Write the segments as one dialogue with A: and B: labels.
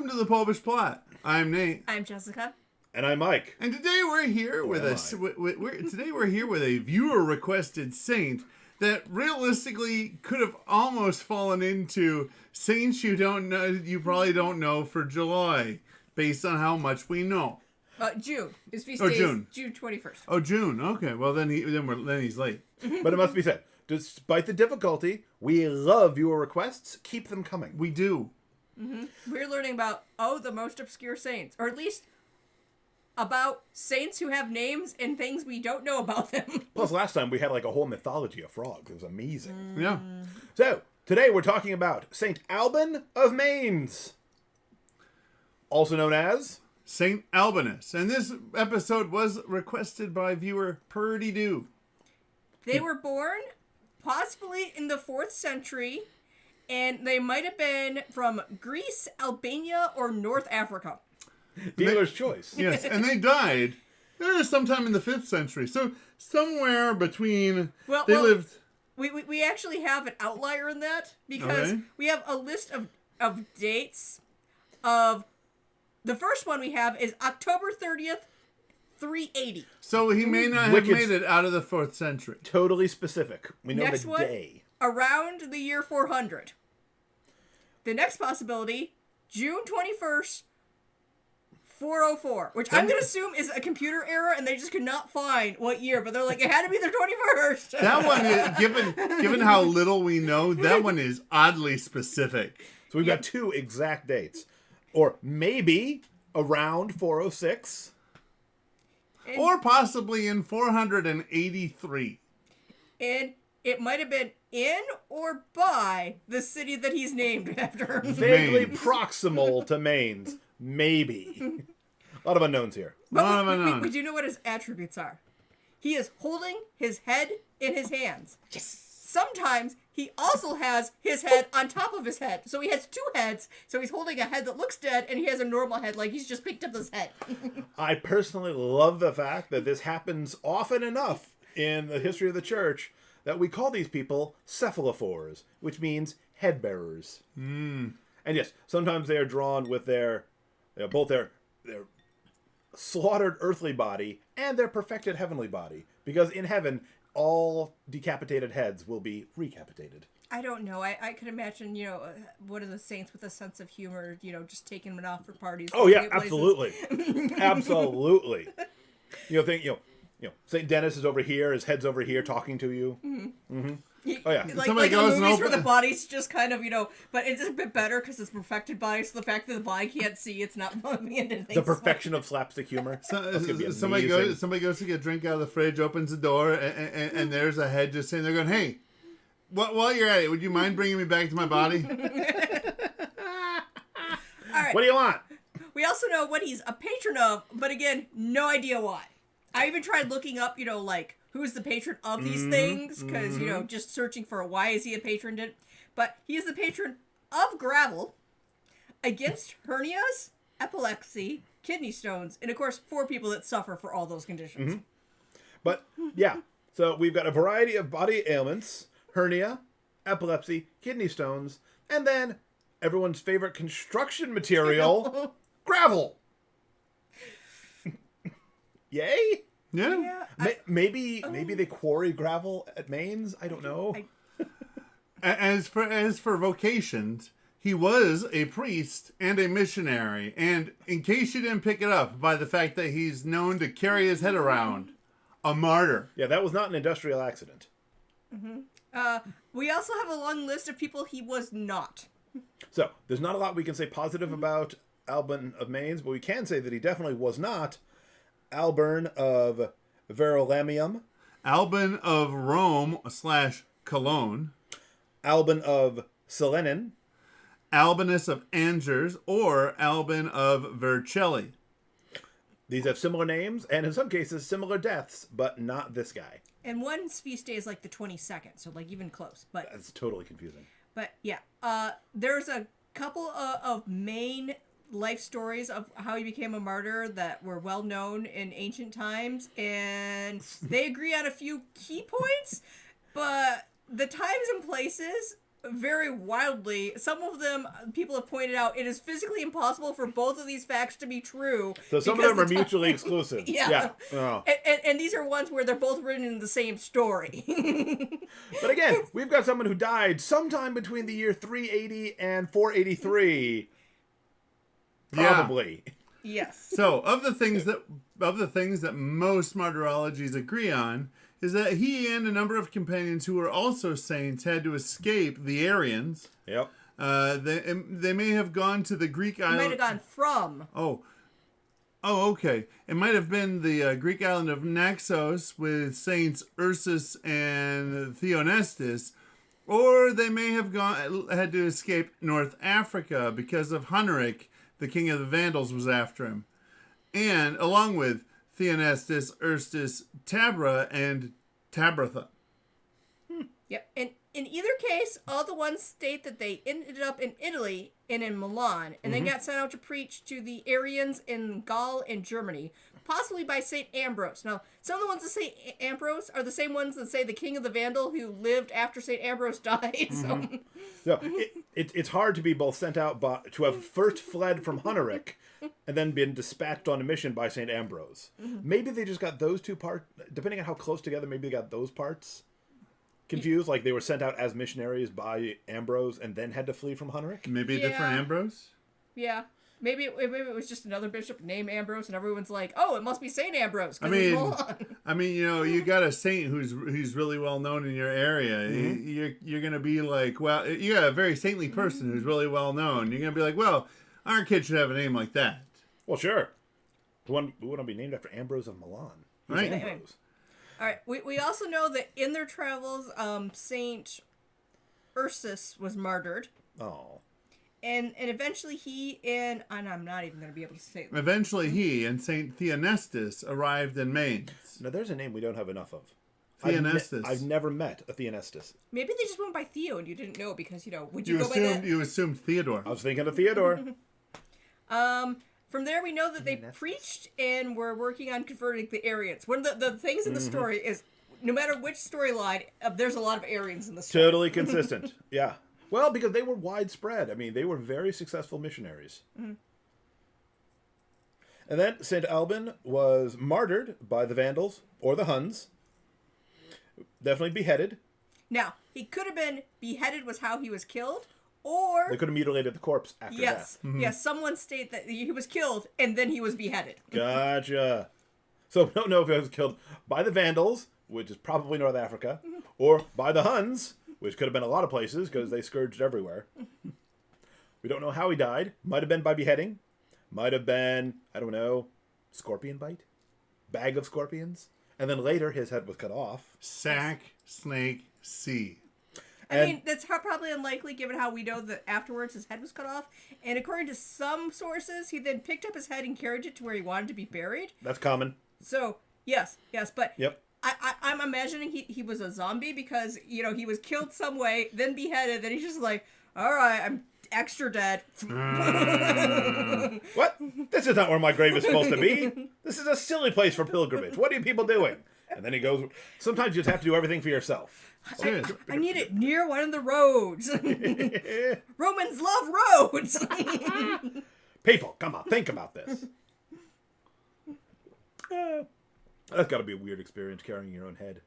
A: to the Popish Plot. I'm Nate.
B: I'm Jessica.
C: And I'm Mike.
A: And today we're here with a viewer requested saint that realistically could have almost fallen into saints you probably don't know for July, based on how much we know.
B: June. His feast day is June 21st.
A: Oh, June. Okay. Well, then he's late.
C: But it must be said, despite the difficulty, we love viewer requests. Keep them coming.
A: We do.
B: Mm-hmm. We're learning about, the most obscure saints. Or at least about saints who have names and things we don't know about them.
C: Plus, last time we had like a whole mythology of frogs. It was amazing.
A: Yeah.
C: So, today we're talking about Saint Alban of Mainz. Also known as
A: Saint Albanus. And this episode was requested by viewer Purdy Do.
B: They were born possibly in the 4th century, and they might have been from Greece, Albania, or North Africa.
C: Dealer's choice.
A: Yes, and they died sometime in the 5th century. So somewhere between lived.
B: We actually have an outlier in that because we have a list of dates of the first one we have is October 30th, 380.
A: So he may not have made it out of the 4th century.
C: Totally specific. We know
B: Next
C: the
B: one,
C: day.
B: Around the year 400. The next possibility, June 21st, 404, which I'm going to assume is a computer error, and they just could not find what year, but they're like, it had to be the 21st.
A: That one, given how little we know, that one is oddly specific.
C: So we've got two exact dates. Or maybe around 406.
A: Or possibly in 483.
B: And it might have been in or by the city that he's named after.
C: Vaguely proximal to Mainz. Maybe. A lot of unknowns here.
B: But we do know what his attributes are. He is holding his head in his hands.
C: Yes.
B: Sometimes he also has his head on top of his head. So he has two heads. So he's holding a head that looks dead, and he has a normal head, like he's just picked up his head.
C: I personally love the fact that this happens often enough in the history of the church that we call these people cephalophores, which means head bearers.
A: Mm.
C: And yes, sometimes they are drawn with both their slaughtered earthly body and their perfected heavenly body, because in heaven all decapitated heads will be recapitated.
B: I don't know. I could imagine, one of the saints with a sense of humor, just taking them off for parties.
C: Oh yeah, absolutely, absolutely. Saint Dennis is over here. His head's over here, talking to you. Mm-hmm. Mm-hmm. Oh yeah.
B: Like goes in movies where the body's just kind of, but it's a bit better because it's perfected body. So the fact that the body can't see, it's not bugging into things.
C: The perfection of slapstick humor.
A: Somebody goes to get a drink out of the fridge, opens the door, and there's a head just sitting there going, "Hey, while you're at it, would you mind bringing me back to my body?"
B: All right.
C: What do you want?
B: We also know what he's a patron of, but again, no idea why. I even tried looking up, who's the patron of these things, because, just searching for why is he a patron. But he is the patron of gravel, against hernias, epilepsy, kidney stones, and of course, for people that suffer for all those conditions.
C: Mm-hmm. But, yeah, so we've got a variety of body ailments: hernia, epilepsy, kidney stones, and then everyone's favorite construction material, gravel. Yay?
A: Yeah.
C: Maybe they quarry gravel at Mainz. I don't know.
A: As for vocations, he was a priest and a missionary. And in case you didn't pick it up by the fact that he's known to carry his head around, a martyr.
C: Yeah, that was not an industrial accident.
B: Mm-hmm. We also have a long list of people he was not.
C: So there's not a lot we can say positive about Alban of Mainz, but we can say that he definitely was not Alban of Verulamium,
A: Alban of Rome / Cologne,
C: Alban of Selenin,
A: Albanus of Angers, or Alban of Vercelli.
C: These have similar names, and in some cases similar deaths, but not this guy.
B: And one's feast day is like the 22nd, so even close. But
C: that's totally confusing.
B: But yeah, there's a couple of main life stories of how he became a martyr that were well known in ancient times, and they agree on a few key points, but the times and places very wildly. Some of them, people have pointed out, it is physically impossible for both of these facts to be true.
C: So some of them are mutually exclusive.
B: Yeah.
C: Oh.
B: And these are ones where they're both written in the same story.
C: But again, we've got someone who died sometime between the year 380 and 483. Probably.
B: Yes.
A: So, of the things that most martyrologies agree on is that he and a number of companions who were also saints had to escape the Arians.
C: Yep.
A: They may have gone to the Greek island.
B: Might have gone from.
A: Oh, okay. It might have been the Greek island of Naxos with Saints Ursus and Theonestus, or they may have had to escape North Africa because of Huneric, the king of the Vandals, was after him, and along with Theonestus, Ursus, Tabra, and Tabratha.
B: Yep. And in either case, all the ones state that they ended up in Italy and in Milan, and then got sent out to preach to the Arians in Gaul and Germany, possibly by St. Ambrose. Now, some of the ones that say Ambrose are the same ones that say the king of the Vandal who lived after St. Ambrose died.
C: So it's hard to be both sent out to have first fled from Huneric and then been dispatched on a mission by St. Ambrose. Maybe they just got those two parts, depending on how close together, maybe they got those parts confused. Like they were sent out as missionaries by Ambrose and then had to flee from Huneric.
A: Maybe a different Ambrose?
B: Yeah. Maybe it was just another bishop named Ambrose, and everyone's like, "Oh, it must be Saint Ambrose."
A: I mean, you got a saint who's really well known in your area. You're gonna be like, well, you got a very saintly person who's really well known. You're gonna be like, well, our kid should have a name like that.
C: Well, sure. We want to be named after Ambrose of Milan. Who's
A: Right.
C: Ambrose?
B: All right. We also know that in their travels, Saint Ursus was martyred.
C: Oh.
B: And eventually he and I'm not even going to be able to say it.
A: Eventually, he and Saint Theonestus arrived in Mainz.
C: Now, there's a name we don't have enough of.
A: Theonestus.
C: I've never met a Theonestus.
B: Maybe they just went by Theo and you didn't know because, would you
A: You
B: go by that?
A: assumed Theodore.
C: I was thinking of Theodore.
B: From there, we know that they preached and were working on converting the Arians. One of the things in the story is, no matter which storyline, there's a lot of Arians in the story.
C: Totally consistent. Yeah. Well, because they were widespread. I mean, they were very successful missionaries. And then St. Alban was martyred by the Vandals or the Huns. Definitely beheaded.
B: Now, he could have been beheaded was how he was killed, or...
C: They could have mutilated the corpse after
B: yes,
C: that.
B: yes, someone state that he was killed and then he was beheaded.
C: Gotcha. So we don't know if he was killed by the Vandals, which is probably North Africa, or by the Huns, which could have been a lot of places because they scourged everywhere. We don't know how he died. Might have been by beheading. Might have been, I don't know, scorpion bite? Bag of scorpions? And then later his head was cut off.
A: Sack, snake, sea.
B: I mean, that's probably unlikely given how we know that afterwards his head was cut off. And according to some sources, he then picked up his head and carried it to where he wanted to be buried.
C: That's common.
B: So, yes, but...
C: Yep.
B: I'm imagining he was a zombie because, he was killed some way, then beheaded, then he's just like, all right, I'm extra dead.
C: What? This is not where my grave is supposed to be. This is a silly place for pilgrimage. What are you people doing? And then he goes, sometimes you just have to do everything for yourself.
B: I need it near one of the roads. Romans love roads.
C: People, come on, think about this. That's got to be a weird experience carrying your own head.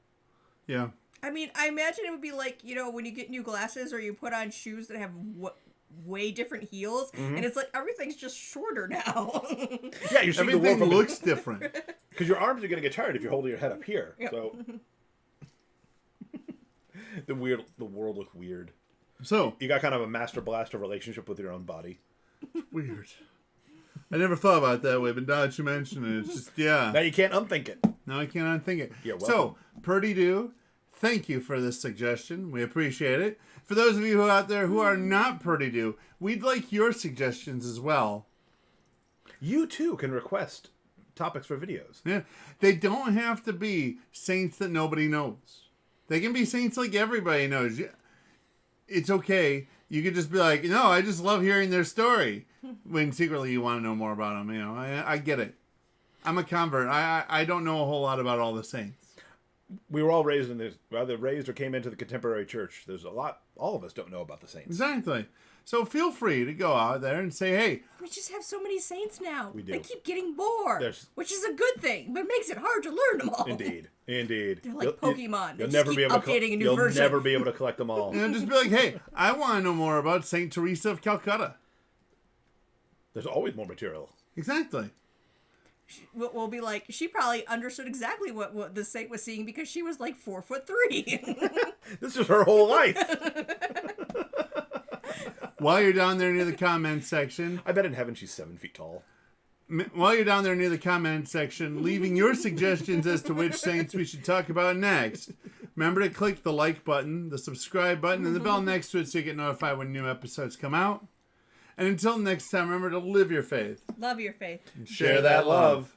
A: Yeah.
B: I mean, I imagine it would be like, when you get new glasses or you put on shoes that have way different heels, and it's like everything's just shorter now.
C: Yeah, you're seeing the world
A: Everything
C: from
A: looks different.
C: because your arms are going to get tired if you're holding your head up here.
B: Yep.
C: So the world looks weird.
A: So
C: You got kind of a master blaster relationship with your own body.
A: weird. I never thought about it that way, but now that you mention it, it's just,
C: Now you can't unthink it.
A: Now I can't unthink it.
C: You're welcome.
A: So, Purdy Do, thank you for this suggestion. We appreciate it. For those of you who out there who are not Purdy Do, we'd like your suggestions as well.
C: You too can request topics for videos.
A: Yeah, they don't have to be saints that nobody knows. They can be saints like everybody knows. It's okay. You could just be like, no, I just love hearing their story. When secretly you want to know more about them. I get it. I'm a convert. I don't know a whole lot about all the saints.
C: we were all raised in this, either raised or came into the contemporary church. There's a lot, all of us don't know about the saints.
A: Exactly. So feel free to go out there and say, hey.
B: We just have so many saints now.
C: We do.
B: They keep getting more, which is a good thing, but makes it hard to learn them all.
C: Indeed.
B: They're like Pokemon.
C: You'll never be able
B: updating a new version.
C: You'll never be able to collect them all.
A: Just be like, hey, I want to know more about Saint Teresa of Calcutta.
C: There's always more material.
A: Exactly.
B: We'll be like, she probably understood exactly what the saint was seeing because she was like 4'3".
C: This is her whole life.
A: While you're down there near the comment section,
C: I bet in heaven she's 7 feet tall.
A: While you're down there near the comment section, leaving your suggestions as to which saints we should talk about next, remember to click the like button, the subscribe button, and the bell next to it so you get notified when new episodes come out. And until next time, remember to live your faith.
B: Love your faith.
A: And share that love.